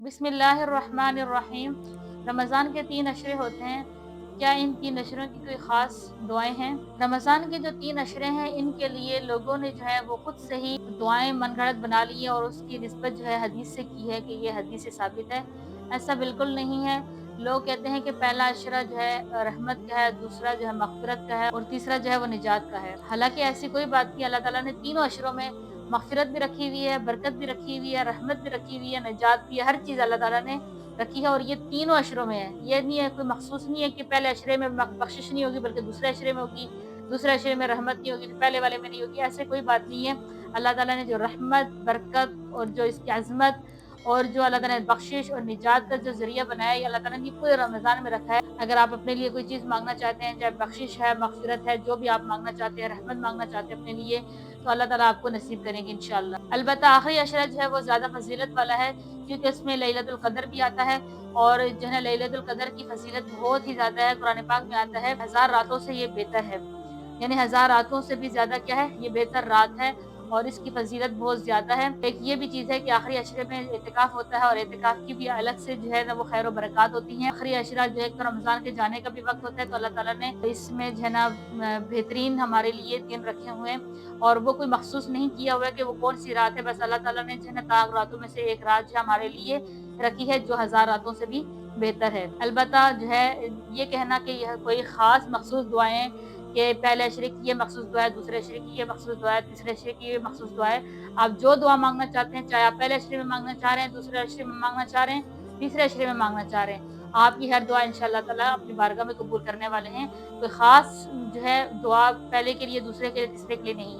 बिस्मिल्लाहिर्रहमानिर्रहीम। रमज़ान के 3 अशरे होते हैं। क्या इन 3 अशरों की कोई ख़ास दुआएँ हैं? रमज़ान के जो 3 अशरे हैं, इनके लिए लोगों ने जो है वो खुद से ही दुआएँ मनगढ़ंत बना ली हैं और उसकी निस्बत जो है हदीस से की है कि ये हदीस से साबित है। ऐसा बिल्कुल नहीं है। लोग कहते हैं कि पहला अशरा जो है रहमत का है, दूसरा जो है मग़फ़िरत का है और तीसरा जो है वो निजात का है। हालाँकि ऐसी कोई बात नहीं, अल्लाह ताला ने तीनों अशरों में मग़फ़िरत भी रखी हुई है, बरकत भी रखी हुई है, रहमत भी रखी हुई है, निजात भी है, हर चीज़ अल्लाह ताला ने रखी है और ये तीनों अशरों में है। ये नहीं है, कोई मख़सूस नहीं है कि पहले अशरे में बख़्शिश नहीं होगी बल्कि दूसरे अशरे में होगी, दूसरे अशरे में रहमत नहीं होगी तो पहले वाले में नहीं होगी, ऐसे कोई बात नहीं है। अल्लाह ताला ने जो रहमत, बरकत और जो इसकी अज़मत और जो अल्लाह ताला ने बख़्शिश और निजात का जो ज़रिया बनाया है, ये अल्लाह ताला ने पूरे रमज़ान में रखा है। अगर आप अपने लिए कोई चीज़ माँगना चाहते हैं, चाहे बख़्शिश है, मग़फ़िरत है, जो भी आप माँगना चाहते हैं, रहमत माँगना चाहते हैं अपने लिए, तो अल्लाह ताला आपको नसीब करेंगे इंशाअल्लाह। अलबत्ता आखिरी अशरा जो है वो ज़्यादा फ़ज़ीलत वाला है क्योंकि उसमें लैलतुल क़द्र भी आता है और जो है लैलतुल क़द्र की फ़ज़ीलत बहुत ही ज़्यादा है। कुरान पाक में आता है 1000 रातों से ये बेहतर है। यानी 1000 रातों से भी ज़्यादा क्या है, ये बेहतर रात है और इसकी फ़ज़ीलत बहुत ज़्यादा है। एक ये भी चीज़ है कि आखिरी अशरे में एतिकाफ़ होता है और एतिकाफ़ की भी अलग से जो है ना वो खैर व बरक़ात होती हैं। आखिरी अशरा जो है एक तो रमज़ान के जाने का भी वक़्त होता है, तो अल्लाह ताला ने इसमें जो है ना बेहतरीन हमारे लिए दिन रखे हुए हैं और वो कोई मख़सूस नहीं किया हुआ है कि वो कौन-सी रात है। बस अल्लाह ताला ने जो है ना ताक रातों में से एक रात जो है हमारे लिए रखी है जो 1000 रातों से भी बेहतर है। अलबत्ता जो है ये कहना कि यह कोई ख़ास मख़सूस दुआएँ कि पहले अशरे की ये मख़सूस दुआ है, दूसरे अशरे की ये मख़सूस दुआ है, तीसरे अशरे की ये मख़सूस दुआ है। आप जो दुआ माँगना चाहते हैं, चाहे आप पहले अशरे में माँगना चाह रहे हैं, दूसरे अशरे में माँगना चाह रहे हैं, तीसरे अशरे में माँगना चाह रहे हैं, आपकी हर दुआ इंशाअल्लाह ताला अपनी बारगाह में कबूल करने वाले हैं। कोई ख़ास जो है दुआ पहले के लिए, दूसरे के लिए, तीसरे के लिए नहीं है।